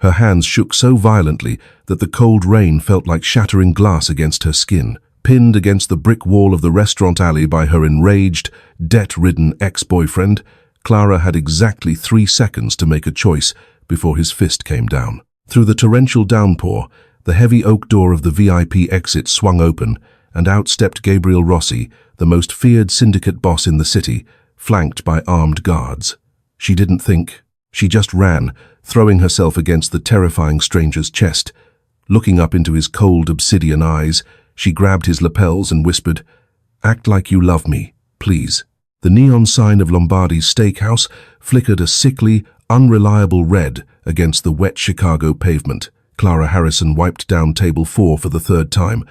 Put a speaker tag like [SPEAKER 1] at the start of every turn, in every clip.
[SPEAKER 1] Her hands shook so violently that the cold rain felt like shattering glass against her skin. Pinned against the brick wall of the restaurant alley by her enraged, debt-ridden ex-boyfriend, Clara had exactly 3 seconds to make a choice before his fist came down. Through the torrential downpour, the heavy oak door of the VIP exit swung open, and out stepped Gabriel Rossi, the most feared syndicate boss in the city, flanked by armed guards. She didn't think. She just ran, throwing herself against the terrifying stranger's chest. Looking up into his cold obsidian eyes, she grabbed his lapels and whispered, "Act like you love me, please." The neon sign of Lombardi's steakhouse flickered a sickly, unreliable red against the wet Chicago pavement. Clara Harrison wiped down table 4 for the 3rd time,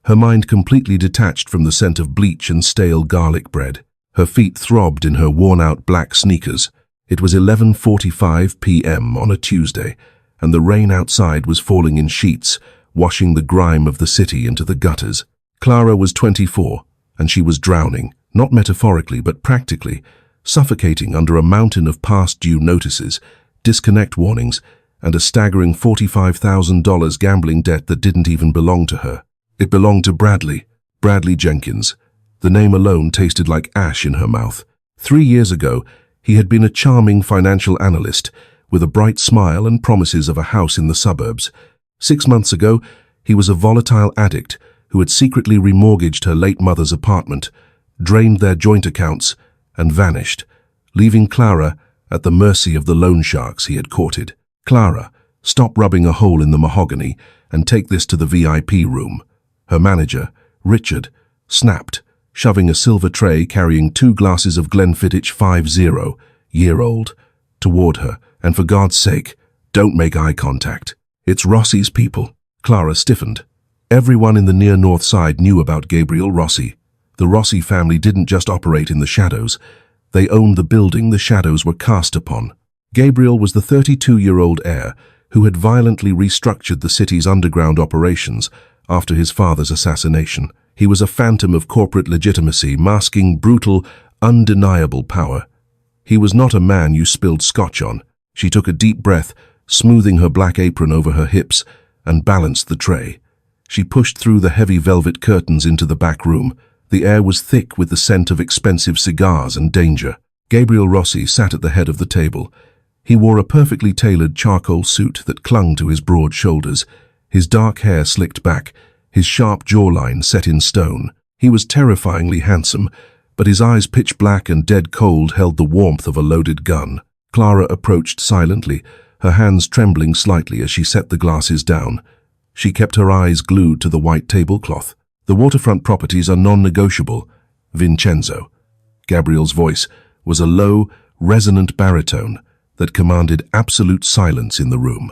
[SPEAKER 1] her mind completely detached from the scent of bleach and stale garlic bread. Her feet throbbed in her worn-out black sneakers. It was 11:45 p.m. on a Tuesday, and the rain outside was falling in sheets, washing the grime of the city into the gutters. Clara was 24, and she was drowning, not metaphorically but practically, suffocating under a mountain of past-due notices, disconnect warnings, and a staggering $45,000 gambling debt that didn't even belong to her. It belonged to Bradley Jenkins. The name alone tasted like ash in her mouth. 3 years ago, he had been a charming financial analyst with a bright smile and promises of a house in the suburbs. 6 months ago, he was a volatile addict who had secretly remortgaged her late mother's apartment, drained their joint accounts, and vanished, leaving Clara at the mercy of the loan sharks he had courted. "Clara, stop rubbing a hole in the mahogany and take this to the VIP room." Her manager, Richard, snapped, shoving a silver tray carrying 2 glasses of Glenfiddich 50-year-old toward her. "And for God's sake, don't make eye contact. It's Rossi's people." Clara stiffened. Everyone in the near North Side knew about Gabriel Rossi. The Rossi family didn't just operate in the shadows. They owned the building the shadows were cast upon. Gabriel was the 32-year-old heir who had violently restructured the city's underground operations after his father's assassination. He was a phantom of corporate legitimacy, masking brutal, undeniable power. He was not a man you spilled scotch on. She took a deep breath, smoothing her black apron over her hips, and balanced the tray. She pushed through the heavy velvet curtains into the back room. The air was thick with the scent of expensive cigars and danger. Gabriel Rossi sat at the head of the table. He wore a perfectly tailored charcoal suit that clung to his broad shoulders, his dark hair slicked back, his sharp jawline set in stone. He was terrifyingly handsome, but his eyes pitch black and dead cold held the warmth of a loaded gun. Clara approached silently, her hands trembling slightly as she set the glasses down. She kept her eyes glued to the white tablecloth. "The waterfront properties are non-negotiable, Vincenzo." Gabriel's voice was a low, resonant baritone that commanded absolute silence in the room.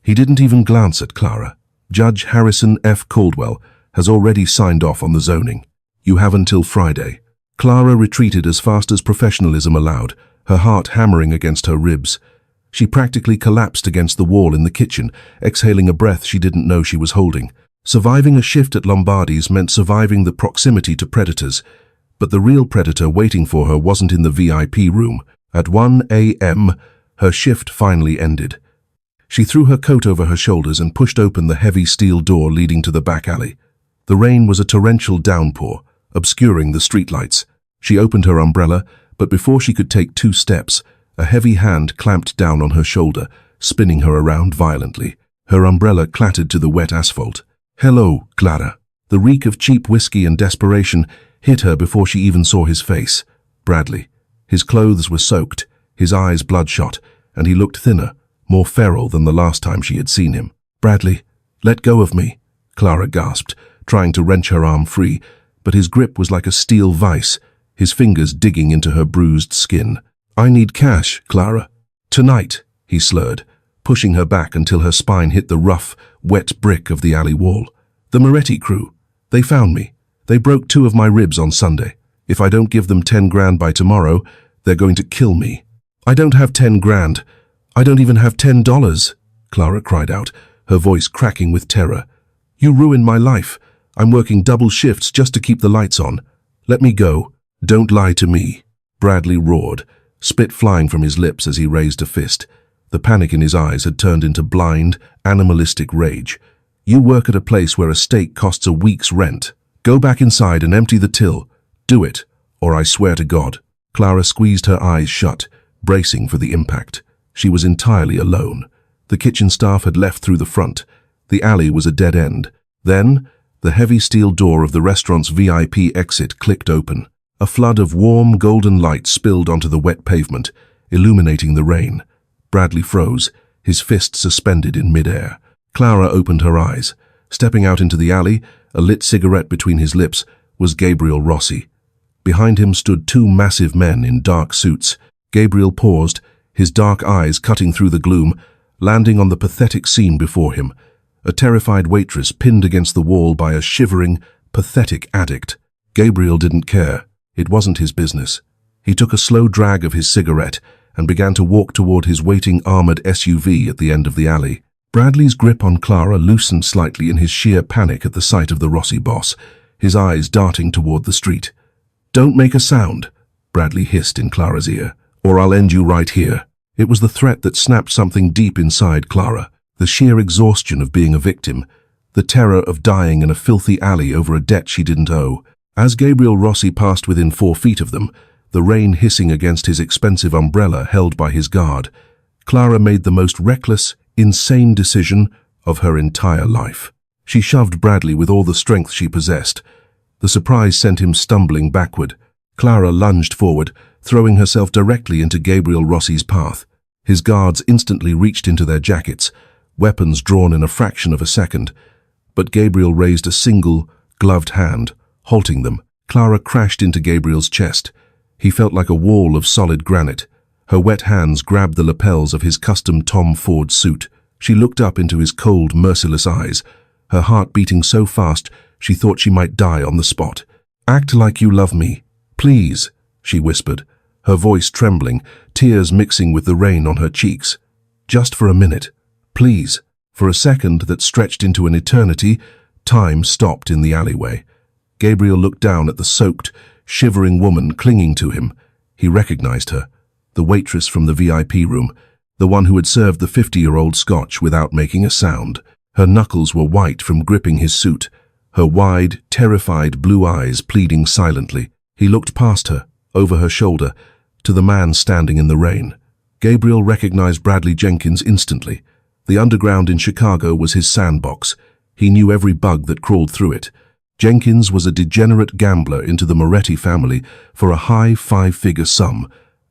[SPEAKER 1] He didn't even glance at Clara. "Judge Harrison F. Caldwell has already signed off on the zoning. You have until Friday." Clara retreated as fast as professionalism allowed, her heart hammering against her ribs. She practically collapsed against the wall in the kitchen, exhaling a breath she didn't know she was holding. Surviving a shift at Lombardi's meant surviving the proximity to predators, but the real predator waiting for her wasn't in the VIP room. At 1 a.m., her shift finally ended. She threw her coat over her shoulders and pushed open the heavy steel door leading to the back alley. The rain was a torrential downpour, obscuring the streetlights. She opened her umbrella, but before she could take 2 steps, a heavy hand clamped down on her shoulder, spinning her around violently. Her umbrella clattered to the wet asphalt. "Hello, Clara." The reek of cheap whiskey and desperation hit her before she even saw his face. Bradley. His clothes were soaked, his eyes bloodshot, and he looked thinner, more feral than the last time she had seen him. "Bradley, let go of me," Clara gasped, trying to wrench her arm free, but his grip was like a steel vice, his fingers digging into her bruised skin. "I need cash, Clara." "Tonight," he slurred, pushing her back until her spine hit the rough, wet brick of the alley wall. "The Moretti crew. They found me. They broke 2 of my ribs on Sunday. If I don't give them 10 grand by tomorrow, they're going to kill me." "I don't have 10 grand. I don't even have $10, Clara cried out, her voice cracking with terror. "You ruined my life. I'm working double shifts just to keep the lights on. Let me go." "Don't lie to me," Bradley roared, spit flying from his lips as he raised a fist. The panic in his eyes had turned into blind, animalistic rage. "You work at a place where a steak costs a week's rent. Go back inside and empty the till. Do it, or I swear to God." Clara squeezed her eyes shut, bracing for the impact. She was entirely alone. The kitchen staff had left through the front. The alley was a dead end. Then, the heavy steel door of the restaurant's VIP exit clicked open. A flood of warm, golden light spilled onto the wet pavement, illuminating the rain. Bradley froze, his fist suspended in midair. Clara opened her eyes. Stepping out into the alley, a lit cigarette between his lips, was Gabriel Rossi. Behind him stood two massive men in dark suits. Gabriel paused, his dark eyes cutting through the gloom, landing on the pathetic scene before him. A terrified waitress pinned against the wall by a shivering, pathetic addict. Gabriel didn't care. It wasn't his business. He took a slow drag of his cigarette and began to walk toward his waiting armored SUV at the end of the alley. Bradley's grip on Clara loosened slightly in his sheer panic at the sight of the Rossi boss, his eyes darting toward the street. "Don't make a sound," Bradley hissed in Clara's ear, "or I'll end you right here." It was the threat that snapped something deep inside Clara, the sheer exhaustion of being a victim, the terror of dying in a filthy alley over a debt she didn't owe. As Gabriel Rossi passed within 4 feet of them, the rain hissing against his expensive umbrella held by his guard, Clara made the most reckless, insane decision of her entire life. She shoved Bradley with all the strength she possessed. The surprise sent him stumbling backward. Clara lunged forward, throwing herself directly into Gabriel Rossi's path. His guards instantly reached into their jackets, weapons drawn in a fraction of a second. But Gabriel raised a single, gloved hand, halting them. Clara crashed into Gabriel's chest. He felt like a wall of solid granite. Her wet hands grabbed the lapels of his custom Tom Ford suit. She looked up into his cold, merciless eyes, her heart beating so fast she thought she might die on the spot. "Act like you love me, please," she whispered, her voice trembling, tears mixing with the rain on her cheeks. "Just for a minute, please." For a second that stretched into an eternity, time stopped in the alleyway. Gabriel looked down at the soaked, shivering woman clinging to him. He recognized her, the waitress from the VIP room, the one who had served the 50-year-old Scotch without making a sound. Her knuckles were white from gripping his suit, her wide, terrified blue eyes pleading silently. He looked past her, over her shoulder, to the man standing in the rain. Gabriel recognized Bradley Jenkins instantly. The underground in Chicago was his sandbox. He knew every bug that crawled through it. Jenkins was a degenerate gambler into the Moretti family for a high 5-figure sum,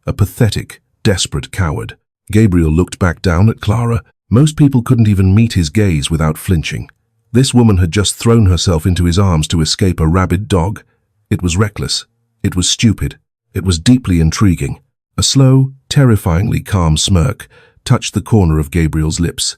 [SPEAKER 1] a pathetic, desperate coward. Gabriel looked back down at Clara. Most people couldn't even meet his gaze without flinching. This woman had just thrown herself into his arms to escape a rabid dog. It was reckless. It was stupid. It was deeply intriguing. A slow, terrifyingly calm smirk touched the corner of Gabriel's lips.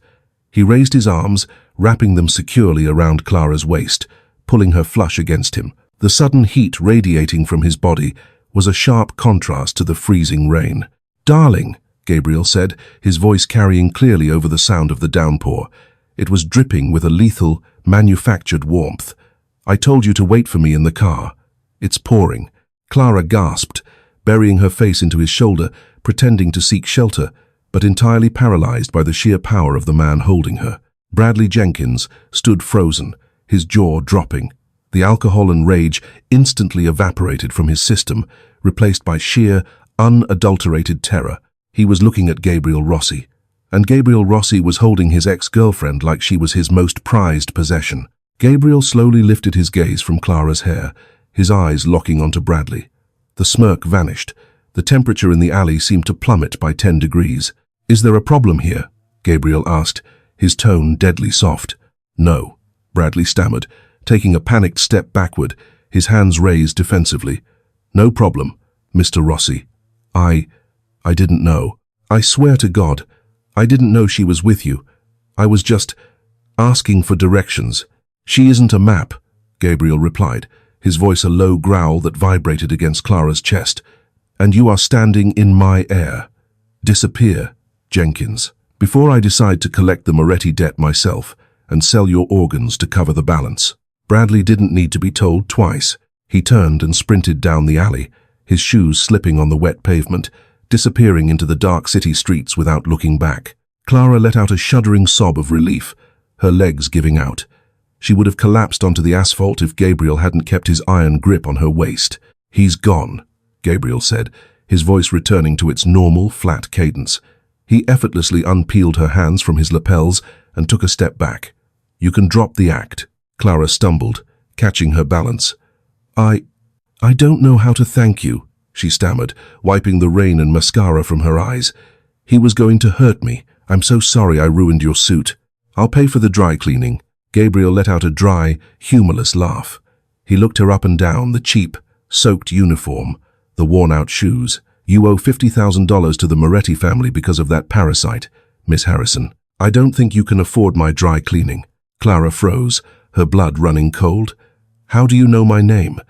[SPEAKER 1] He raised his arms, wrapping them securely around Clara's waist, pulling her flush against him. The sudden heat radiating from his body was a sharp contrast to the freezing rain. "Darling," Gabriel said, his voice carrying clearly over the sound of the downpour. It was dripping with a lethal, manufactured warmth. "I told you to wait for me in the car. It's pouring." Clara gasped, burying her face into his shoulder, pretending to seek shelter, but entirely paralyzed by the sheer power of the man holding her. Bradley Jenkins stood frozen, his jaw dropping. The alcohol and rage instantly evaporated from his system, replaced by sheer, unadulterated terror. He was looking at Gabriel Rossi, and Gabriel Rossi was holding his ex-girlfriend like she was his most prized possession. Gabriel slowly lifted his gaze from Clara's hair, his eyes locking onto Bradley. The smirk vanished. The temperature in the alley seemed to plummet by 10 degrees. "Is there a problem here?" Gabriel asked, his tone deadly soft. "No," Bradley stammered, taking a panicked step backward, his hands raised defensively. "No problem, Mr. Rossi. I didn't know. I swear to God, I didn't know she was with you. I was just asking for directions." "She isn't a map," Gabriel replied, his voice a low growl that vibrated against Clara's chest. "And you are standing in my air. Disappear, Jenkins, before I decide to collect the Moretti debt myself and sell your organs to cover the balance." Bradley didn't need to be told twice. He turned and sprinted down the alley, his shoes slipping on the wet pavement, disappearing into the dark city streets without looking back. Clara let out a shuddering sob of relief, her legs giving out. She would have collapsed onto the asphalt if Gabriel hadn't kept his iron grip on her waist. "He's gone," Gabriel said, his voice returning to its normal, flat cadence. He effortlessly unpeeled her hands from his lapels and took a step back. "You can drop the act." Clara stumbled, catching her balance. I don't know how to thank you," she stammered, wiping the rain and mascara from her eyes. "He was going to hurt me. I'm so sorry I ruined your suit. I'll pay for the dry cleaning." Gabriel let out a dry, humorless laugh. He looked her up and down, the cheap, soaked uniform, the worn-out shoes. "You owe $50,000 to the Moretti family because of that parasite, Miss Harrison. I don't think you can afford my dry cleaning." Clara froze, her blood running cold. "How do you know my name?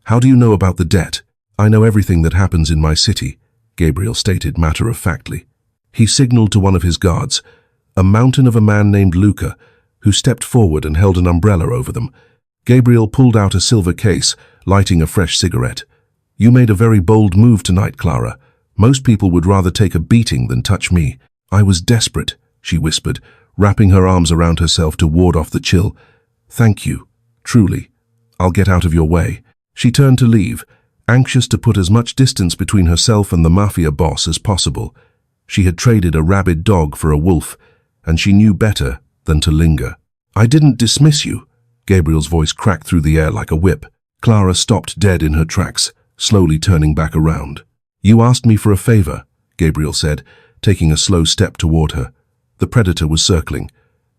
[SPEAKER 1] How do you know about the debt?" "I know everything that happens in my city," Gabriel stated matter-of-factly. He signaled to one of his guards, a mountain of a man named Luca, who stepped forward and held an umbrella over them. Gabriel pulled out a silver case, lighting a fresh cigarette. "You made a very bold move tonight, Clara. Most people would rather take a beating than touch me." "I was desperate," she whispered, wrapping her arms around herself to ward off the chill. "Thank you, truly. I'll get out of your way." She turned to leave, anxious to put as much distance between herself and the Mafia boss as possible. She had traded a rabid dog for a wolf, and she knew better than to linger. "I didn't dismiss you." Gabriel's voice cracked through the air like a whip. Clara stopped dead in her tracks, slowly turning back around. "You asked me for a favor," Gabriel said, taking a slow step toward her. The predator was circling.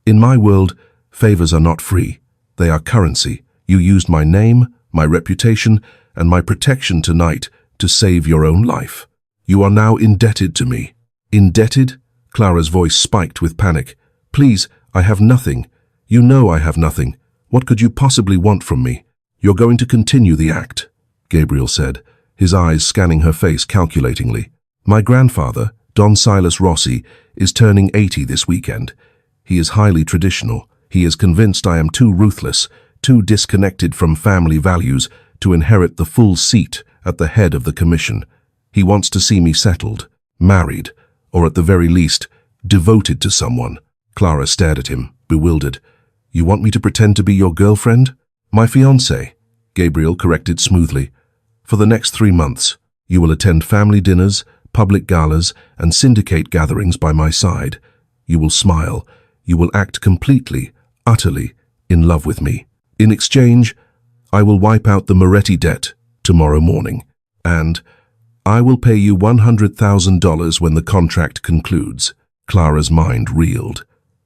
[SPEAKER 1] "In my world, favors are not free. They are currency. You used my name, my reputation, and my protection tonight to save your own life. You are now indebted to me." "Indebted?" Clara's voice spiked with panic. "Please, I have nothing. You know I have nothing. What could you possibly want from me?" "You're going to continue the act," Gabriel said, his eyes scanning her face calculatingly. "My grandfather, Don Silas Rossi, is turning 80 this weekend. He is highly traditional. He is convinced I am too ruthless, too disconnected from family values to inherit the full seat at the head of the commission. He wants to see me settled, married, or at the very least, devoted to someone." Clara stared at him, bewildered. "You want me to pretend to be your girlfriend?" "My fiancé," Gabriel corrected smoothly. "For the next 3 months, you will attend family dinners, public galas, and syndicate gatherings by my side. You will smile. You will act completely, utterly, in love with me. In exchange, I will wipe out the Moretti debt tomorrow morning, and I will pay you $100,000 when the contract concludes." Clara's mind reeled.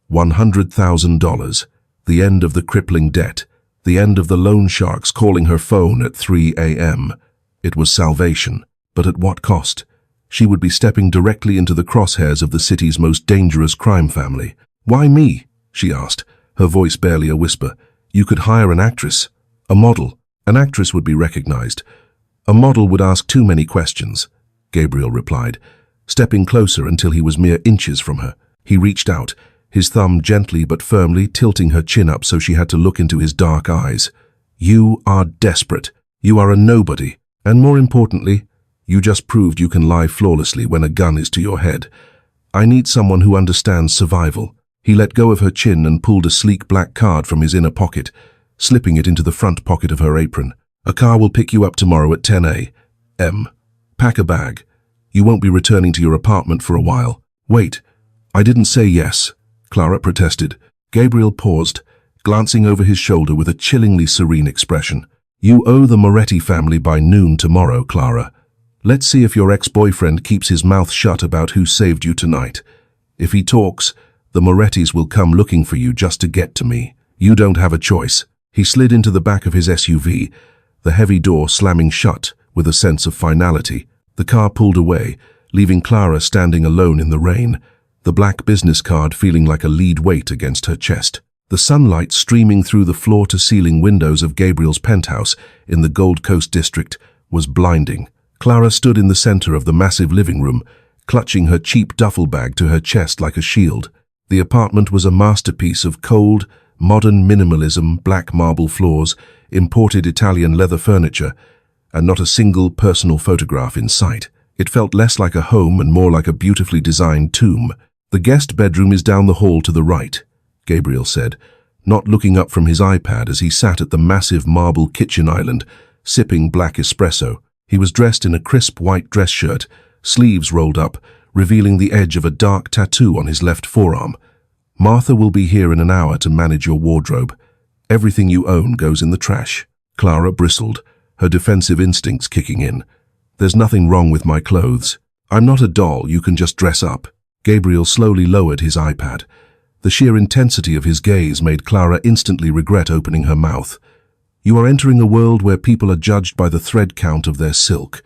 [SPEAKER 1] $100,000, the end of the crippling debt, the end of the loan sharks calling her phone at 3 a.m. It was salvation, but at what cost? She would be stepping directly into the crosshairs of the city's most dangerous crime family. "Why me?" she asked, her voice barely a whisper. "You could hire an actress, a model. An actress would be recognized. A model would ask too many questions," Gabriel replied, stepping closer until he was mere inches from her. He reached out, his thumb gently but firmly tilting her chin up so she had to look into his dark eyes. "You are desperate. You are a nobody. And more importantly, you just proved you can lie flawlessly when a gun is to your head. I need someone who understands survival." He let go of her chin and pulled a sleek black card from his inner pocket, slipping it into the front pocket of her apron. "A car will pick you up tomorrow at 10 a.m. Pack a bag. You won't be returning to your apartment for a while." "Wait, I didn't say yes," Clara protested. Gabriel paused, glancing over his shoulder with a chillingly serene expression. "You owe the Moretti family by noon tomorrow, Clara. Let's see if your ex-boyfriend keeps his mouth shut about who saved you tonight. If he talks, the Morettis will come looking for you just to get to me. You don't have a choice." He slid into the back of his SUV, the heavy door slamming shut with a sense of finality. The car pulled away, leaving Clara standing alone in the rain, the black business card feeling like a lead weight against her chest. The sunlight streaming through the floor-to-ceiling windows of Gabriel's penthouse in the Gold Coast district was blinding. Clara stood in the center of the massive living room, clutching her cheap duffel bag to her chest like a shield. The apartment was a masterpiece of cold, modern minimalism, black marble floors, imported Italian leather furniture, and not a single personal photograph in sight. It felt less like a home and more like a beautifully designed tomb. "The guest bedroom is down the hall to the right," Gabriel said, not looking up from his iPad as he sat at the massive marble kitchen island, sipping black espresso. He was dressed in a crisp white dress shirt, sleeves rolled up, revealing the edge of a dark tattoo on his left forearm. "Martha will be here in an hour to manage your wardrobe. Everything you own goes in the trash." Clara bristled, her defensive instincts kicking in. "There's nothing wrong with my clothes. I'm not a doll you can just dress up." Gabriel slowly lowered his iPad. The sheer intensity of his gaze made Clara instantly regret opening her mouth. "You are entering a world where people are judged by the thread count of their silk.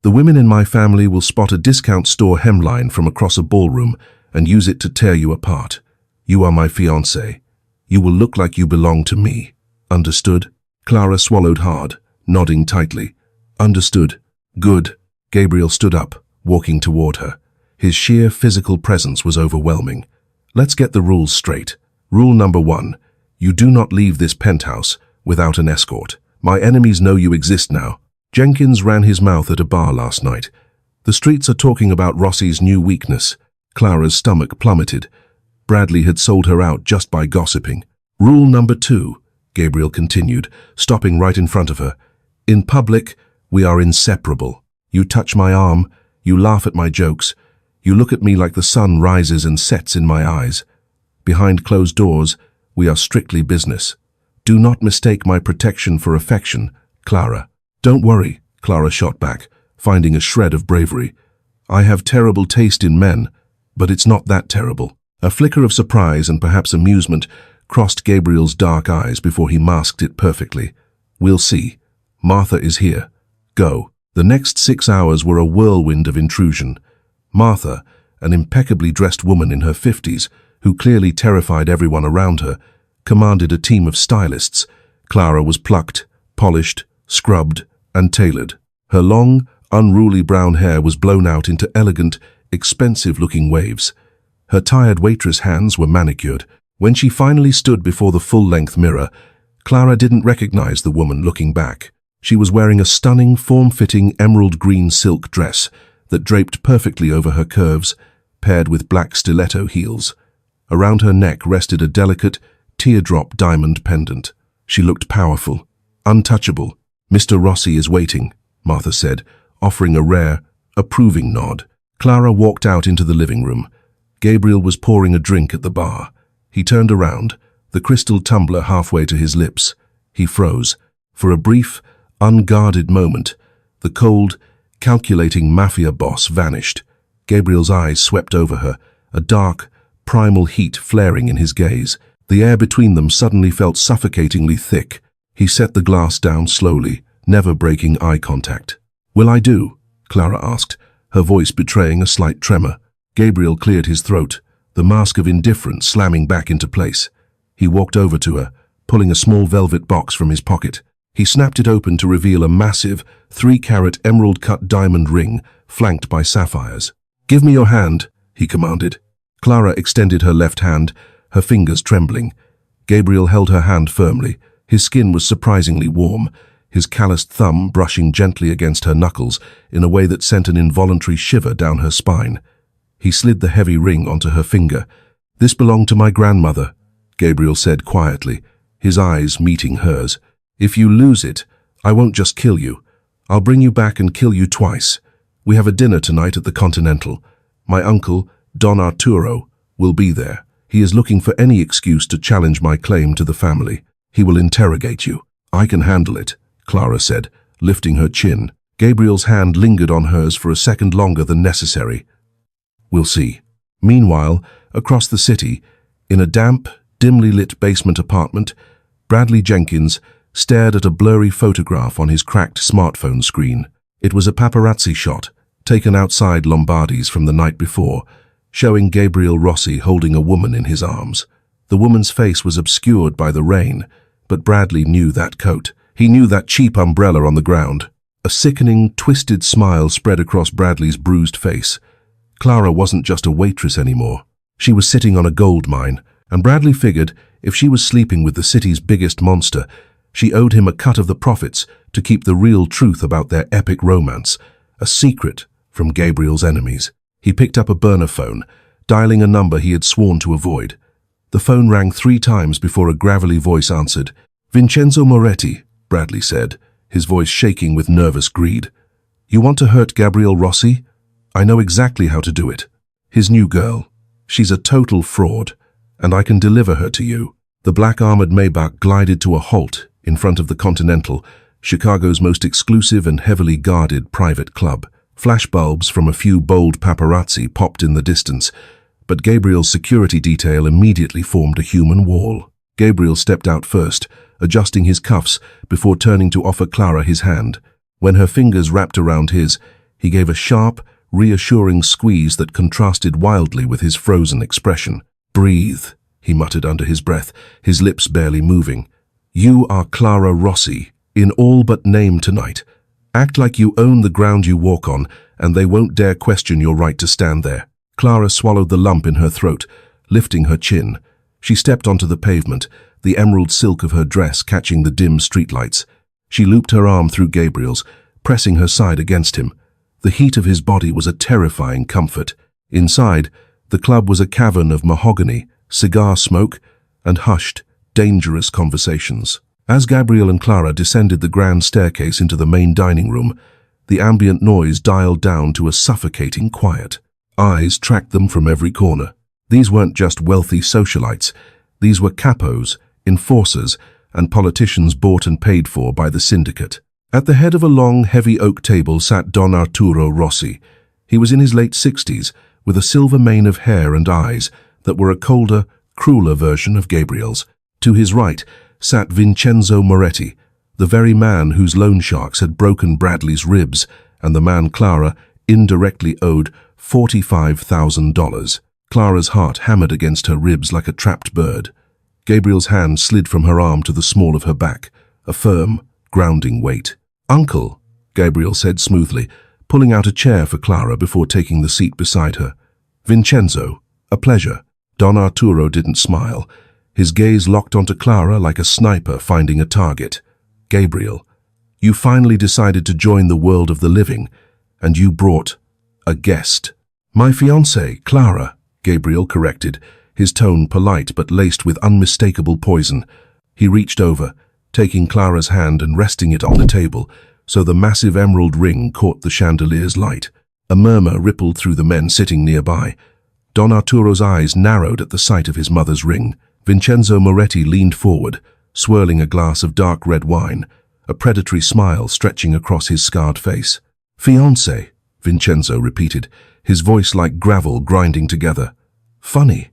[SPEAKER 1] The women in my family will spot a discount store hemline from across a ballroom and use it to tear you apart. You are my fiancé. You will look like you belong to me. Understood?" Clara swallowed hard, nodding tightly. "Understood. Good." Gabriel stood up, walking toward her. His sheer physical presence was overwhelming. "Let's get the rules straight. Rule number 1. You do not leave this penthouse without an escort. My enemies know you exist now." Jenkins ran his mouth at a bar last night. "The streets are talking about Rossi's new weakness." Clara's stomach plummeted. Bradley had sold her out just by gossiping. "Rule number 2, Gabriel continued, stopping right in front of her. "In public, we are inseparable. You touch my arm, you laugh at my jokes, you look at me like the sun rises and sets in my eyes. Behind closed doors, we are strictly business. Do not mistake my protection for affection, Clara." "Don't worry," Clara shot back, finding a shred of bravery. "I have terrible taste in men, but it's not that terrible." A flicker of surprise and perhaps amusement crossed Gabriel's dark eyes before he masked it perfectly. "We'll see. Martha is here. Go." The next 6 hours were a whirlwind of intrusion. Martha, an impeccably dressed woman in her 50s, who clearly terrified everyone around her, commanded a team of stylists. Clara was plucked, polished, scrubbed, and tailored. Her long, unruly brown hair was blown out into elegant, expensive-looking waves. Her tired waitress hands were manicured. When she finally stood before the full-length mirror, Clara didn't recognize the woman looking back. She was wearing a stunning, form-fitting emerald green silk dress that draped perfectly over her curves, paired with black stiletto heels. Around her neck rested a delicate, teardrop diamond pendant. She looked powerful, untouchable. "Mr. Rossi is waiting," Martha said, offering a rare, approving nod. Clara walked out into the living room. Gabriel was pouring a drink at the bar. He turned around, the crystal tumbler halfway to his lips. He froze. For a brief, unguarded moment, the cold, calculating Mafia boss vanished. Gabriel's eyes swept over her, a dark, primal heat flaring in his gaze. The air between them suddenly felt suffocatingly thick. He set the glass down slowly, never breaking eye contact. "Will I do?" Clara asked, her voice betraying a slight tremor. Gabriel cleared his throat, the mask of indifference slamming back into place. He walked over to her, pulling a small velvet box from his pocket. He snapped it open to reveal a massive, 3-carat emerald-cut diamond ring flanked by sapphires. "Give me your hand," he commanded. Clara extended her left hand, her fingers trembling. Gabriel held her hand firmly. His skin was surprisingly warm, his calloused thumb brushing gently against her knuckles in a way that sent an involuntary shiver down her spine. He slid the heavy ring onto her finger. "This belonged to my grandmother," Gabriel said quietly, his eyes meeting hers. "If you lose it, I won't just kill you. I'll bring you back and kill you twice. We have a dinner tonight at the Continental. My uncle, Don Arturo, will be there. He is looking for any excuse to challenge my claim to the family. He will interrogate you." "I can handle it," Clara said, lifting her chin. Gabriel's hand lingered on hers for a second longer than necessary. "We'll see." Meanwhile, across the city, in a damp, dimly lit basement apartment, Bradley Jenkins stared at a blurry photograph on his cracked smartphone screen. It was a paparazzi shot, taken outside Lombardi's from the night before, showing Gabriel Rossi holding a woman in his arms. The woman's face was obscured by the rain, but Bradley knew that coat. He knew that cheap umbrella on the ground. A sickening, twisted smile spread across Bradley's bruised face. Clara wasn't just a waitress anymore. She was sitting on a gold mine, and Bradley figured if she was sleeping with the city's biggest monster, she owed him a cut of the profits to keep the real truth about their epic romance a secret from Gabriel's enemies. He picked up a burner phone, dialing a number he had sworn to avoid. The phone rang 3 times before a gravelly voice answered. "Vincenzo Moretti," Bradley said, his voice shaking with nervous greed. "You want to hurt Gabrielle Rossi? I know exactly how to do it. His new girl. She's a total fraud, and I can deliver her to you." The black-armored Maybach glided to a halt in front of the Continental, Chicago's most exclusive and heavily guarded private club. Flashbulbs from a few bold paparazzi popped in the distance, but Gabriel's security detail immediately formed a human wall. Gabriel stepped out first, adjusting his cuffs before turning to offer Clara his hand. When her fingers wrapped around his, he gave a sharp, reassuring squeeze that contrasted wildly with his frozen expression. "Breathe," he muttered under his breath, his lips barely moving. "You are Clara Rossi, in all but name tonight. Act like you own the ground you walk on, and they won't dare question your right to stand there." Clara swallowed the lump in her throat, lifting her chin. She stepped onto the pavement, the emerald silk of her dress catching the dim streetlights. She looped her arm through Gabriel's, pressing her side against him. The heat of his body was a terrifying comfort. Inside, the club was a cavern of mahogany, cigar smoke, and hushed, dangerous conversations. As Gabriel and Clara descended the grand staircase into the main dining room, the ambient noise dialed down to a suffocating quiet. Eyes tracked them from every corner. These weren't just wealthy socialites. These were capos, enforcers, and politicians bought and paid for by the syndicate. At the head of a long, heavy oak table sat Don Arturo Rossi. He was in his late 60s, with a silver mane of hair and eyes that were a colder, crueler version of Gabriel's. To his right sat Vincenzo Moretti, the very man whose loan sharks had broken Bradley's ribs, and the man Clara indirectly owed $45,000. Clara's heart hammered against her ribs like a trapped bird. Gabriel's hand slid from her arm to the small of her back, a firm, grounding weight. "Uncle," Gabriel said smoothly, pulling out a chair for Clara before taking the seat beside her. "Vincenzo, a pleasure." Don Arturo didn't smile. His gaze locked onto Clara like a sniper finding a target. "Gabriel, you finally decided to join the world of the living, and you brought a guest." "My fiancée, Clara," Gabriel corrected, his tone polite but laced with unmistakable poison. He reached over, taking Clara's hand and resting it on the table, so the massive emerald ring caught the chandelier's light. A murmur rippled through the men sitting nearby. Don Arturo's eyes narrowed at the sight of his mother's ring. Vincenzo Moretti leaned forward, swirling a glass of dark red wine, a predatory smile stretching across his scarred face. "Fiancé," Vincenzo repeated, his voice like gravel grinding together. "Funny.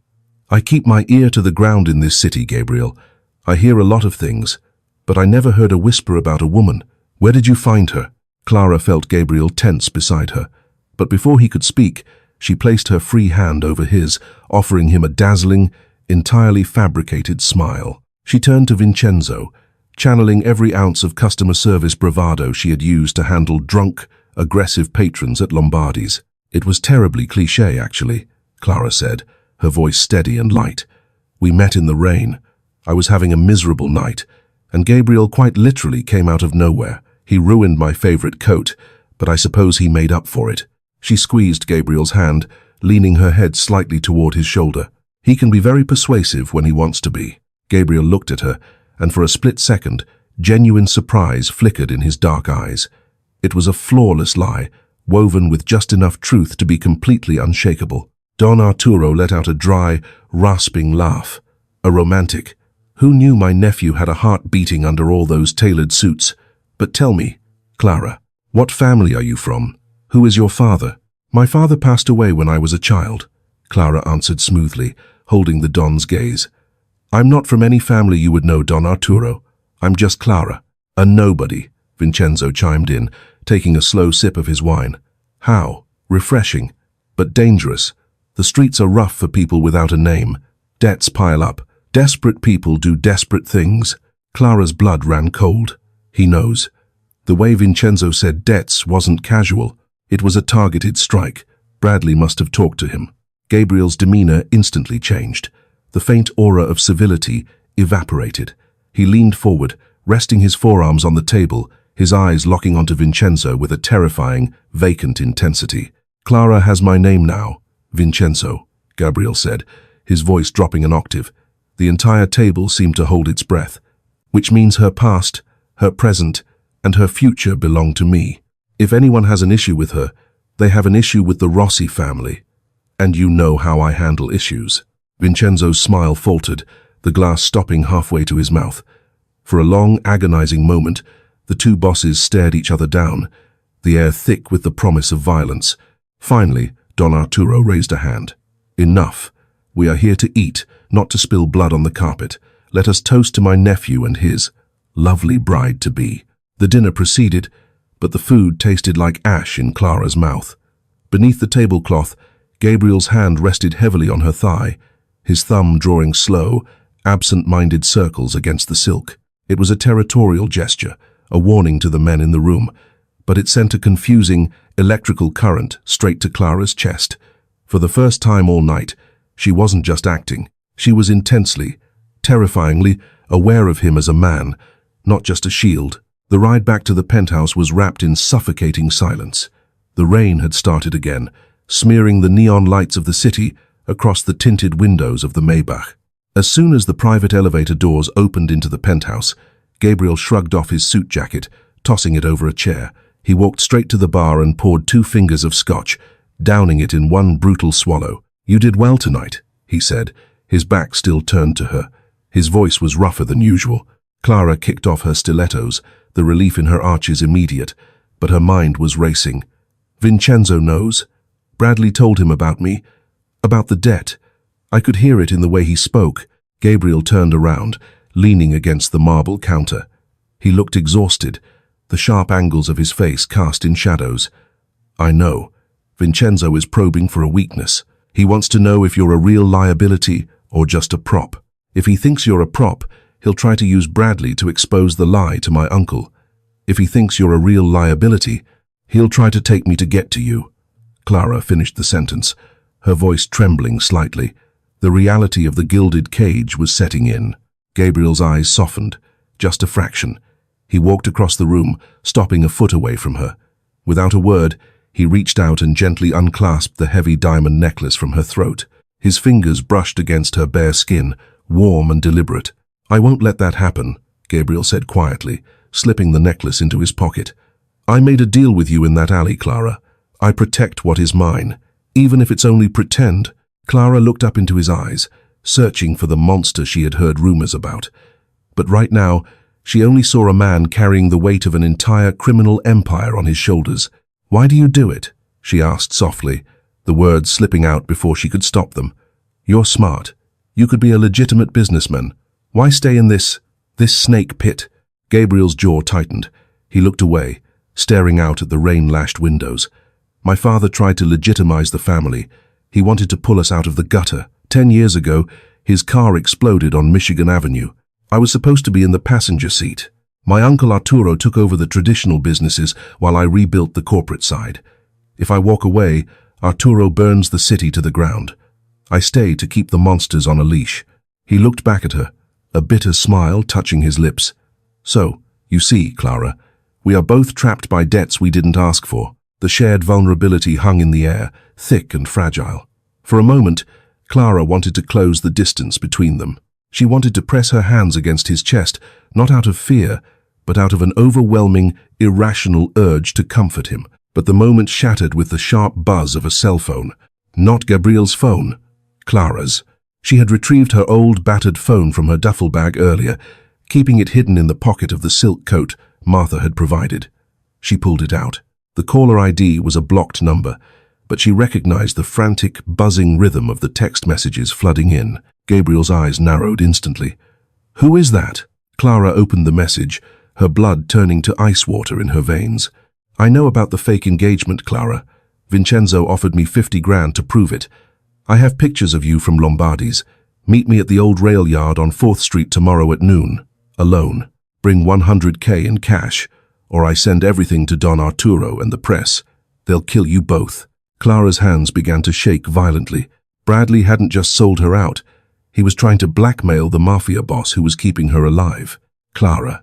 [SPEAKER 1] I keep my ear to the ground in this city, Gabriel. I hear a lot of things, but I never heard a whisper about a woman. Where did you find her?" Clara felt Gabriel tense beside her, but before he could speak, she placed her free hand over his, offering him a dazzling, entirely fabricated smile. She turned to Vincenzo, channeling every ounce of customer service bravado she had used to handle drunk, aggressive patrons at Lombardi's. "It was terribly cliché, actually," Clara said, her voice steady and light. "We met in the rain. I was having a miserable night, and Gabriel quite literally came out of nowhere. He ruined my favorite coat, but I suppose he made up for it." She squeezed Gabriel's hand, leaning her head slightly toward his shoulder. "He can be very persuasive when he wants to be." Gabriel looked at her, and for a split second, genuine surprise flickered in his dark eyes. It was a flawless lie, woven with just enough truth to be completely unshakable. Don Arturo let out a dry, rasping laugh. "A romantic. Who knew my nephew had a heart beating under all those tailored suits? But tell me, Clara, what family are you from? Who is your father?" "My father passed away when I was a child," Clara answered smoothly, holding the Don's gaze. "I'm not from any family you would know, Don Arturo. I'm just Clara." "A nobody," Vincenzo chimed in, taking a slow sip of his wine. "How? Refreshing, but dangerous. The streets are rough for people without a name. Debts pile up. Desperate people do desperate things." Clara's blood ran cold. He knows. The way Vincenzo said debts wasn't casual. It was a targeted strike. Bradley must have talked to him. Gabriel's demeanor instantly changed. The faint aura of civility evaporated. He leaned forward, resting his forearms on the table, his eyes locking onto Vincenzo with a terrifying, vacant intensity. "Clara has my name now, Vincenzo," Gabriel said, his voice dropping an octave. The entire table seemed to hold its breath. "Which means her past, her present, and her future belong to me. If anyone has an issue with her, they have an issue with the Rossi family. And you know how I handle issues." Vincenzo's smile faltered, the glass stopping halfway to his mouth. For a long, agonizing moment, the two bosses stared each other down, the air thick with the promise of violence. Finally, Don Arturo raised a hand. "Enough. We are here to eat, not to spill blood on the carpet. Let us toast to my nephew and his lovely bride-to-be." The dinner proceeded, but the food tasted like ash in Clara's mouth. Beneath the tablecloth, Gabriel's hand rested heavily on her thigh, his thumb drawing slow, absent-minded circles against the silk. It was a territorial gesture, a warning to the men in the room, but it sent a confusing, electrical current straight to Clara's chest. For the first time all night, she wasn't just acting. She was intensely, terrifyingly aware of him as a man, not just a shield. The ride back to the penthouse was wrapped in suffocating silence. The rain had started again, smearing the neon lights of the city across the tinted windows of the Maybach. As soon as the private elevator doors opened into the penthouse, Gabriel shrugged off his suit jacket, tossing it over a chair. He walked straight to the bar and poured 2 fingers of scotch, downing it in one brutal swallow. "You did well tonight," he said, his back still turned to her. His voice was rougher than usual. Clara kicked off her stilettos, the relief in her arches immediate, but her mind was racing. "Vincenzo knows. Bradley told him about me, about the debt. I could hear it in the way he spoke." Gabriel turned around, leaning against the marble counter. He looked exhausted, the sharp angles of his face cast in shadows. "I know. Vincenzo is probing for a weakness. He wants to know if you're a real liability or just a prop. If he thinks you're a prop, he'll try to use Bradley to expose the lie to my uncle. If he thinks you're a real liability, he'll try to take me to get to you." Clara finished the sentence, her voice trembling slightly. The reality of the gilded cage was setting in. Gabriel's eyes softened, just a fraction. He walked across the room, stopping a foot away from her. Without a word, he reached out and gently unclasped the heavy diamond necklace from her throat. His fingers brushed against her bare skin, warm and deliberate. "I won't let that happen," Gabriel said quietly, slipping the necklace into his pocket. "I made a deal with you in that alley, Clara. I protect what is mine, even if it's only pretend." Clara looked up into his eyes, searching for the monster she had heard rumors about. But right now, she only saw a man carrying the weight of an entire criminal empire on his shoulders. "Why do you do it?" she asked softly, the words slipping out before she could stop them. "You're smart. You could be a legitimate businessman. Why stay in this snake pit?" Gabriel's jaw tightened. He looked away, staring out at the rain-lashed windows. "My father tried to legitimize the family. He wanted to pull us out of the gutter. 10 years ago, his car exploded on Michigan Avenue. I was supposed to be in the passenger seat. My uncle Arturo took over the traditional businesses while I rebuilt the corporate side. If I walk away, Arturo burns the city to the ground. I stay to keep the monsters on a leash." He looked back at her, a bitter smile touching his lips. "So, you see, Clara, we are both trapped by debts we didn't ask for." The shared vulnerability hung in the air, thick and fragile. For a moment, Clara wanted to close the distance between them. She wanted to press her hands against his chest, not out of fear, but out of an overwhelming, irrational urge to comfort him. But the moment shattered with the sharp buzz of a cell phone. Not Gabriel's phone, Clara's. She had retrieved her old, battered phone from her duffel bag earlier, keeping it hidden in the pocket of the silk coat Martha had provided. She pulled it out. The caller ID was a blocked number, but she recognized the frantic, buzzing rhythm of the text messages flooding in. Gabriel's eyes narrowed instantly. "Who is that?" Clara opened the message, her blood turning to ice water in her veins. "I know about the fake engagement, Clara. Vincenzo offered me 50 grand to prove it. I have pictures of you from Lombardi's. Meet me at the old rail yard on 4th Street tomorrow at noon. Alone. Bring 100K in cash, or I send everything to Don Arturo and the press. They'll kill you both." Clara's hands began to shake violently. Bradley hadn't just sold her out. He was trying to blackmail the Mafia boss who was keeping her alive. "Clara."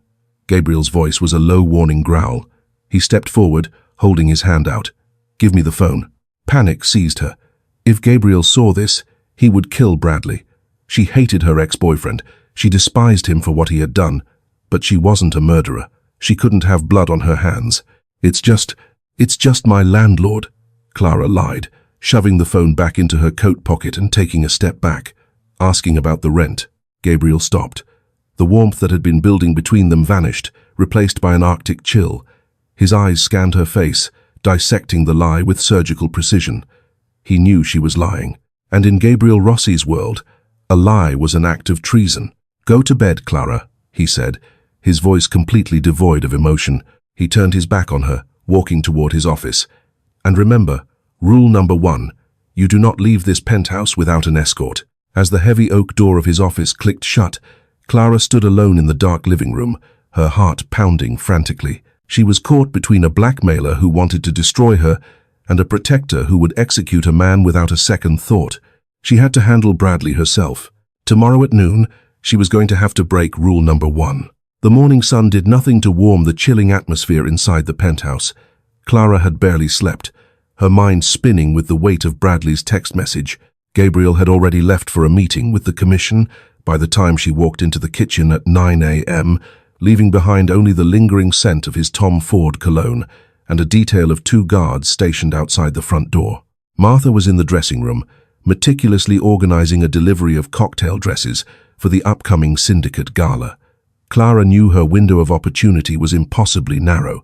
[SPEAKER 1] Gabriel's voice was a low warning growl. He stepped forward, holding his hand out. "Give me the phone." Panic seized her. If Gabriel saw this, he would kill Bradley. She hated her ex-boyfriend. She despised him for what he had done. But she wasn't a murderer. She couldn't have blood on her hands. It's just my landlord," Clara lied, shoving the phone back into her coat pocket and taking a step back. Asking about the rent, Gabriel stopped. The warmth that had been building between them vanished, replaced by an Arctic chill. His eyes scanned her face, dissecting the lie with surgical precision. He knew she was lying. And in Gabriel Rossi's world, a lie was an act of treason. "Go to bed, Clara," he said, his voice completely devoid of emotion. He turned his back on her, walking toward his office. "And remember, rule number 1, you do not leave this penthouse without an escort." As the heavy oak door of his office clicked shut, Clara stood alone in the dark living room, her heart pounding frantically. She was caught between a blackmailer who wanted to destroy her and a protector who would execute a man without a second thought. She had to handle Bradley herself. Tomorrow at noon, she was going to have to break rule number 1. The morning sun did nothing to warm the chilling atmosphere inside the penthouse. Clara had barely slept, her mind spinning with the weight of Bradley's text message. Gabriel had already left for a meeting with the commission by the time she walked into the kitchen at 9 a.m., leaving behind only the lingering scent of his Tom Ford cologne and a detail of 2 guards stationed outside the front door. Martha was in the dressing room, meticulously organizing a delivery of cocktail dresses for the upcoming syndicate gala. Clara knew her window of opportunity was impossibly narrow.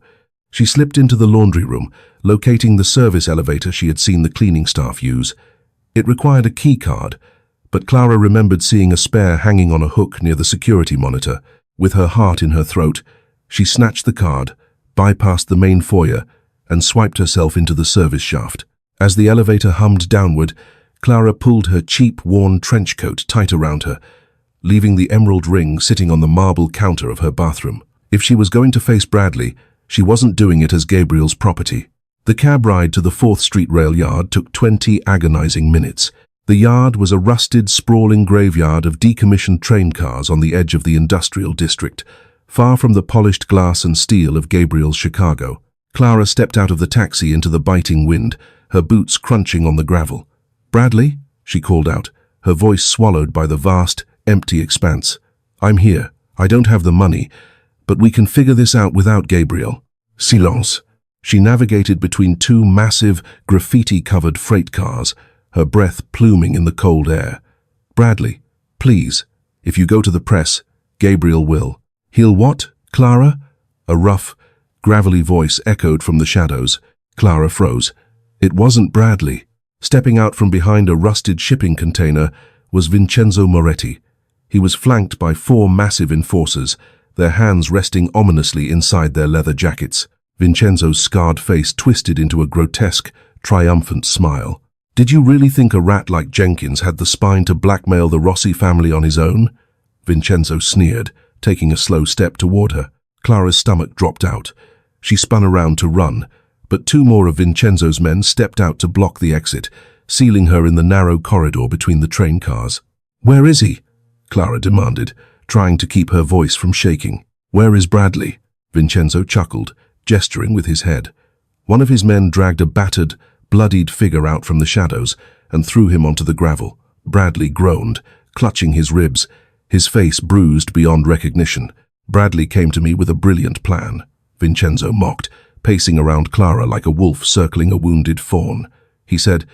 [SPEAKER 1] She slipped into the laundry room, locating the service elevator she had seen the cleaning staff use. It required a key card, but Clara remembered seeing a spare hanging on a hook near the security monitor. With her heart in her throat, she snatched the card, bypassed the main foyer, and swiped herself into the service shaft. As the elevator hummed downward, Clara pulled her cheap, worn trench coat tight around her, leaving the emerald ring sitting on the marble counter of her bathroom. If she was going to face Bradley, she wasn't doing it as Gabriel's property. The cab ride to the 4th Street rail yard took 20 agonizing minutes. The yard was a rusted, sprawling graveyard of decommissioned train cars on the edge of the industrial district, far from the polished glass and steel of Gabriel's Chicago. Clara stepped out of the taxi into the biting wind, her boots crunching on the gravel. "Bradley?" she called out, her voice swallowed by the vast, empty expanse. "I'm here. I don't have the money, but we can figure this out without Gabriel." Silence. She navigated between 2 massive, graffiti-covered freight cars, her breath pluming in the cold air. "Bradley, please, if you go to the press, Gabriel will." "He'll what, Clara?" A rough, gravelly voice echoed from the shadows. Clara froze. It wasn't Bradley. Stepping out from behind a rusted shipping container was Vincenzo Moretti. He was flanked by 4 massive enforcers, their hands resting ominously inside their leather jackets. Vincenzo's scarred face twisted into a grotesque, triumphant smile. "Did you really think a rat like Jenkins had the spine to blackmail the Rossi family on his own?" Vincenzo sneered, taking a slow step toward her. Clara's stomach dropped out. She spun around to run, but 2 more of Vincenzo's men stepped out to block the exit, sealing her in the narrow corridor between the train cars. "Where is he?" Clara demanded, trying to keep her voice from shaking. "Where is Bradley?" Vincenzo chuckled, gesturing with his head. One of his men dragged a battered, bloodied figure out from the shadows and threw him onto the gravel. Bradley groaned, clutching his ribs, his face bruised beyond recognition. "Bradley came to me with a brilliant plan," Vincenzo mocked, pacing around Clara like a wolf circling a wounded fawn. He said,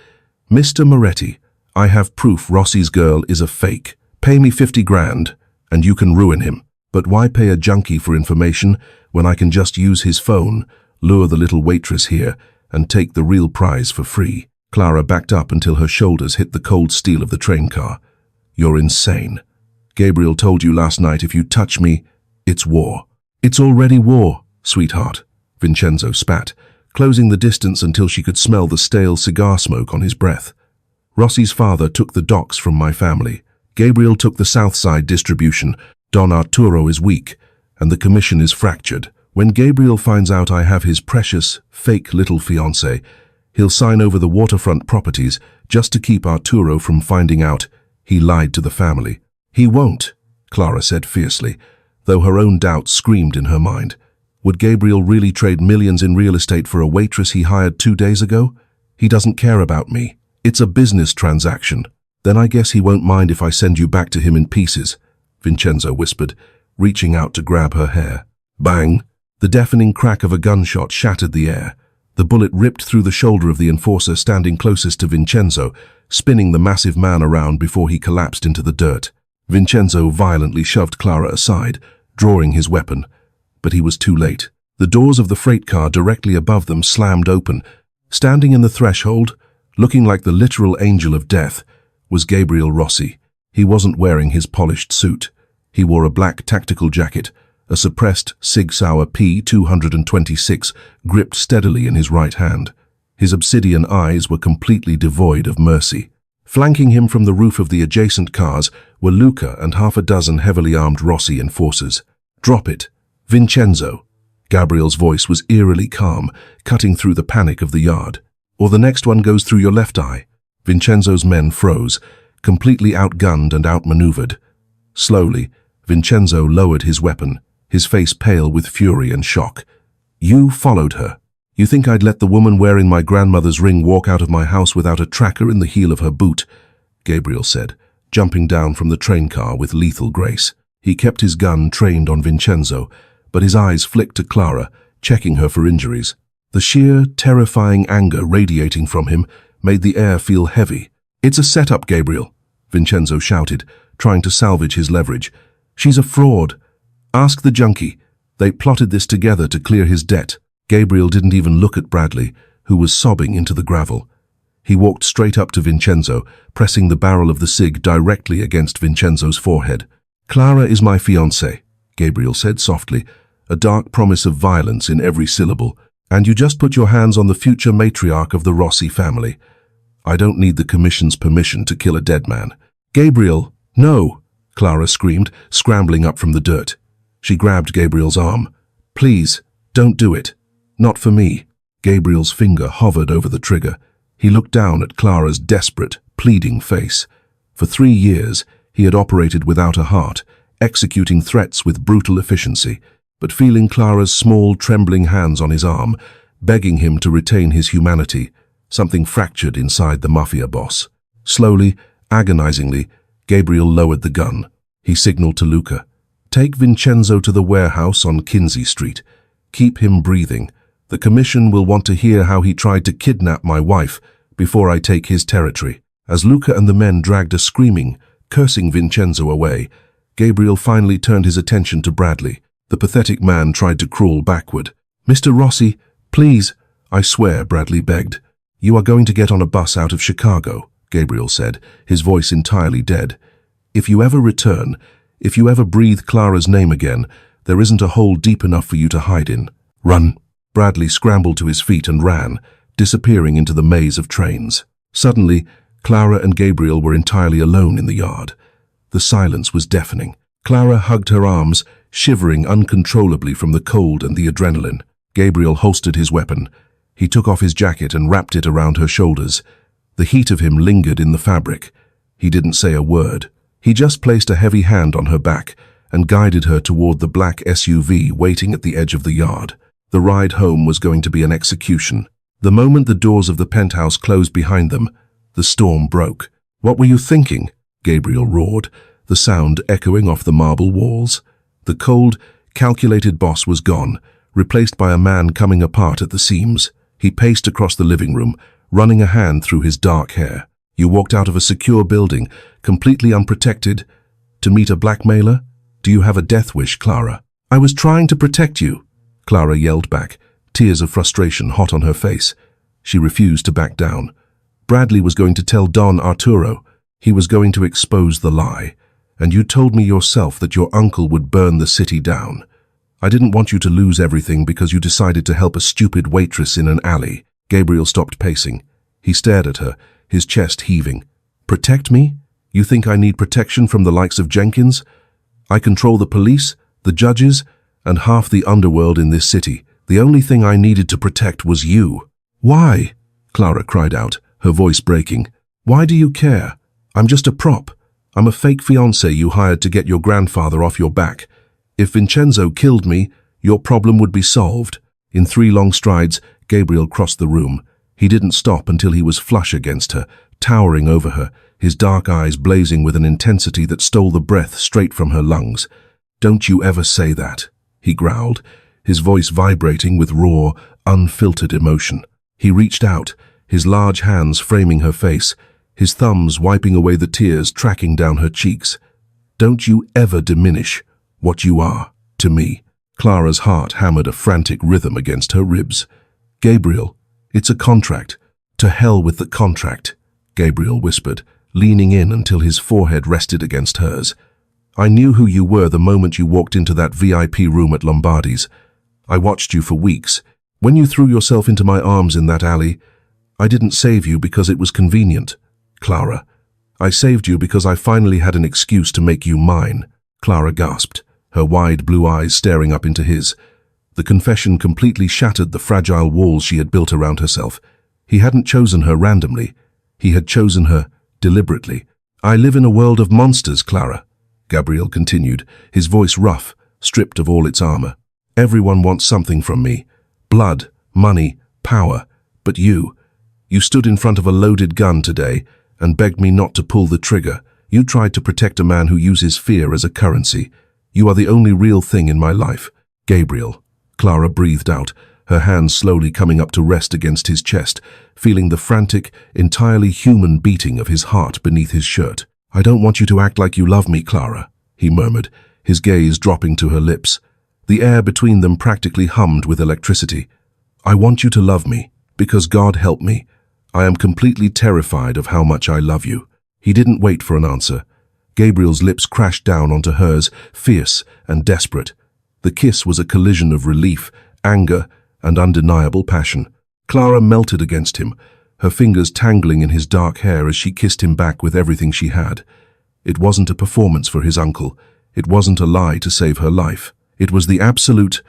[SPEAKER 1] "Mr. Moretti, I have proof Rossi's girl is a fake. Pay me 50 grand, and you can ruin him. But why pay a junkie for information when I can just use his phone, lure the little waitress here, and take the real prize for free?" Clara backed up until her shoulders hit the cold steel of the train car. "You're insane. Gabriel told you last night if you touch me, it's war." "It's already war, sweetheart," Vincenzo spat, closing the distance until she could smell the stale cigar smoke on his breath. "Rossi's father took the docks from my family. Gabriel took the South Side distribution. Don Arturo is weak, and the commission is fractured. When Gabriel finds out I have his precious, fake little fiancé, he'll sign over the waterfront properties just to keep Arturo from finding out he lied to the family." "He won't," Clara said fiercely. though her own doubts screamed in her mind. Would Gabriel really trade millions in real estate for a waitress he hired 2 days ago? He doesn't care about me. It's a business transaction. Then I guess he won't mind if I send you back to him in pieces, Vincenzo whispered, reaching out to grab her hair. Bang! The deafening crack of a gunshot shattered the air. The bullet ripped through the shoulder of the enforcer standing closest to Vincenzo, spinning the massive man around before he collapsed into the dirt. Vincenzo violently shoved Clara aside, drawing his weapon. But he was too late. The doors of the freight car directly above them slammed open. Standing in the threshold, looking like the literal angel of death, was Gabriel Rossi. He wasn't wearing his polished suit. He wore a black tactical jacket, a suppressed Sig Sauer P-226 gripped steadily in his right hand. His obsidian eyes were completely devoid of mercy. Flanking him from the roof of the adjacent cars were Luca and half a dozen heavily armed Rossi enforcers. "Drop it, Vincenzo." Gabriel's voice was eerily calm, cutting through the panic of the yard. "Or the next one goes through your left eye." Vincenzo's men froze, completely outgunned and outmaneuvered. Slowly, Vincenzo lowered his weapon, his face pale with fury and shock. "You followed her. You think I'd let the woman wearing my grandmother's ring walk out of my house without a tracker in the heel of her boot?" Gabriel said, jumping down from the train car with lethal grace. He kept his gun trained on Vincenzo, but his eyes flicked to Clara, checking her for injuries. The sheer, terrifying anger radiating from him made the air feel heavy. "It's a setup, Gabriel," Vincenzo shouted, trying to salvage his leverage. "She's a fraud. Ask the junkie. They plotted this together to clear his debt." Gabriel didn't even look at Bradley, who was sobbing into the gravel. He walked straight up to Vincenzo, pressing the barrel of the cig directly against Vincenzo's forehead. "Clara is my fiancée," Gabriel said softly, a dark promise of violence in every syllable. "And you just put your hands on the future matriarch of the Rossi family. I don't need the commission's permission to kill a dead man." "Gabriel, no!" Clara screamed, scrambling up from the dirt. She grabbed Gabriel's arm. "Please, don't do it. Not for me." Gabriel's finger hovered over the trigger. He looked down at Clara's desperate, pleading face. For 3 years, he had operated without a heart, executing threats with brutal efficiency, but feeling Clara's small, trembling hands on his arm, begging him to retain his humanity, something fractured inside the Mafia boss. Slowly, agonizingly, Gabriel lowered the gun. He signaled to Luca, "Take Vincenzo to the warehouse on Kinsey Street. Keep him breathing. The commission will want to hear how he tried to kidnap my wife before I take his territory." As Luca and the men dragged a screaming, cursing Vincenzo away, Gabriel finally turned his attention to Bradley. The pathetic man tried to crawl backward. "Mr. Rossi, please." "I swear," Bradley begged. "You are going to get on a bus out of Chicago," Gabriel said, his voice entirely dead. "If you ever return, if you ever breathe Clara's name again, there isn't a hole deep enough for you to hide in. Run." Bradley scrambled to his feet and ran, disappearing into the maze of trains. Suddenly, Clara and Gabriel were entirely alone in the yard. The silence was deafening. Clara hugged her arms, shivering uncontrollably from the cold and the adrenaline. Gabriel holstered his weapon. He took off his jacket and wrapped it around her shoulders. The heat of him lingered in the fabric. He didn't say a word. He just placed a heavy hand on her back and guided her toward the black SUV waiting at the edge of the yard. The ride home was going to be an execution. The moment the doors of the penthouse closed behind them, the storm broke. "What were you thinking?" Gabriel roared, the sound echoing off the marble walls. The cold, calculated boss was gone, replaced by a man coming apart at the seams. He paced across the living room, running a hand through his dark hair. "You walked out of a secure building, completely unprotected, to meet a blackmailer? Do you have a death wish, Clara?" "I was trying to protect you," Clara yelled back, tears of frustration hot on her face. She refused to back down. "Bradley was going to tell Don Arturo. He was going to expose the lie. And you told me yourself that your uncle would burn the city down. I didn't want you to lose everything because you decided to help a stupid waitress in an alley." Gabriel stopped pacing. He stared at her, his chest heaving. "Protect me? You think I need protection from the likes of Jenkins? I control the police, the judges, and half the underworld in this city. The only thing I needed to protect was you." "Why?" Clara cried out, her voice breaking. "Why do you care? I'm just a prop. I'm a fake fiancé you hired to get your grandfather off your back. If Vincenzo killed me, your problem would be solved. In 3 long strides, Gabriel crossed the room. He didn't stop until he was flush against her, towering over her, his dark eyes blazing with an intensity that stole the breath straight from her lungs. "Don't you ever say that," he growled, his voice vibrating with raw, unfiltered emotion. He reached out, his large hands framing her face, his thumbs wiping away the tears tracking down her cheeks. "Don't you ever diminish what you are to me." Clara's heart hammered a frantic rhythm against her ribs. "Gabriel, it's a contract. To hell with the contract," Gabriel whispered, leaning in until his forehead rested against hers. "I knew who you were the moment you walked into that VIP room at Lombardi's. I watched you for weeks. When you threw yourself into my arms in that alley, I didn't save you because it was convenient, Clara. I saved you because I finally had an excuse to make you mine." Clara gasped, her wide blue eyes staring up into his. The confession completely shattered the fragile walls she had built around herself. He hadn't chosen her randomly. He had chosen her deliberately. "I live in a world of monsters, Clara," Gabriel continued, his voice rough, stripped of all its armor. "Everyone wants something from me. Blood, money, power. But you stood in front of a loaded gun today and begged me not to pull the trigger. You tried to protect a man who uses fear as a currency. You are the only real thing in my life." "Gabriel," Clara breathed out, her hands slowly coming up to rest against his chest, feeling the frantic, entirely human beating of his heart beneath his shirt. "I don't want you to act like you love me, Clara," he murmured, his gaze dropping to her lips. The air between them practically hummed with electricity. "I want you to love me, because God help me. I am completely terrified of how much I love you." He didn't wait for an answer. Gabriel's lips crashed down onto hers, fierce and desperate. The kiss was a collision of relief, anger, and undeniable passion. Clara melted against him, her fingers tangling in his dark hair as she kissed him back with everything she had. It wasn't a performance for his uncle. It wasn't a lie to save her life. It was the absolute,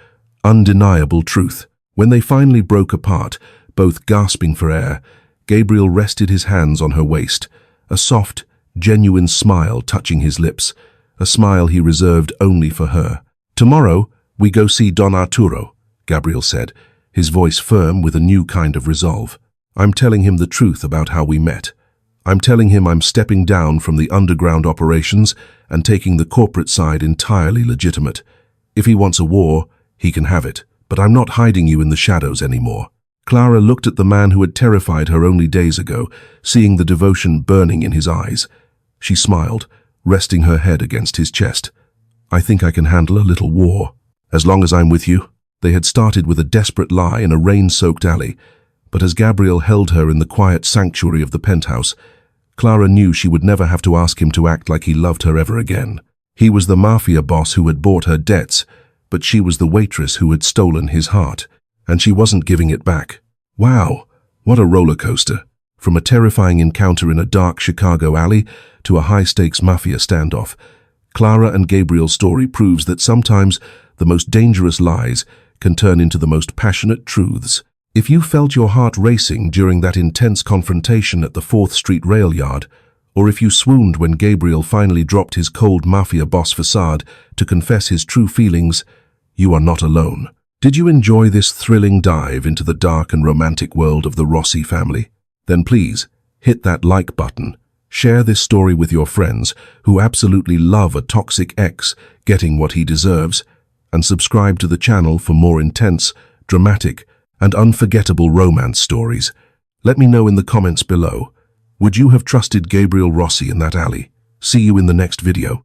[SPEAKER 1] undeniable truth. When they finally broke apart, both gasping for air, Gabriel rested his hands on her waist, a soft, genuine smile touching his lips, a smile he reserved only for her. "Tomorrow, we go see Don Arturo," Gabriel said, his voice firm with a new kind of resolve. "I'm telling him the truth about how we met. I'm telling him I'm stepping down from the underground operations and taking the corporate side entirely legitimate. If he wants a war, he can have it, but I'm not hiding you in the shadows anymore." Clara looked at the man who had terrified her only days ago, seeing the devotion burning in his eyes. She smiled, resting her head against his chest. "I think I can handle a little war, as long as I'm with you." They had started with a desperate lie in a rain-soaked alley, but as Gabriel held her in the quiet sanctuary of the penthouse, Clara knew she would never have to ask him to act like he loved her ever again. He was the Mafia boss who had bought her debts, but she was the waitress who had stolen his heart, and she wasn't giving it back. Wow, what a roller coaster. From a terrifying encounter in a dark Chicago alley to a high-stakes Mafia standoff, Clara and Gabriel's story proves that sometimes the most dangerous lies can turn into the most passionate truths. If you felt your heart racing during that intense confrontation at the 4th Street rail yard, or if you swooned when Gabriel finally dropped his cold Mafia boss facade to confess his true feelings, you are not alone. Did you enjoy this thrilling dive into the dark and romantic world of the Rossi family? Then please, hit that like button. Share this story with your friends who absolutely love a toxic ex getting what he deserves, and subscribe to the channel for more intense, dramatic, and unforgettable romance stories. Let me know in the comments below. Would you have trusted Gabriel Rossi in that alley? See you in the next video.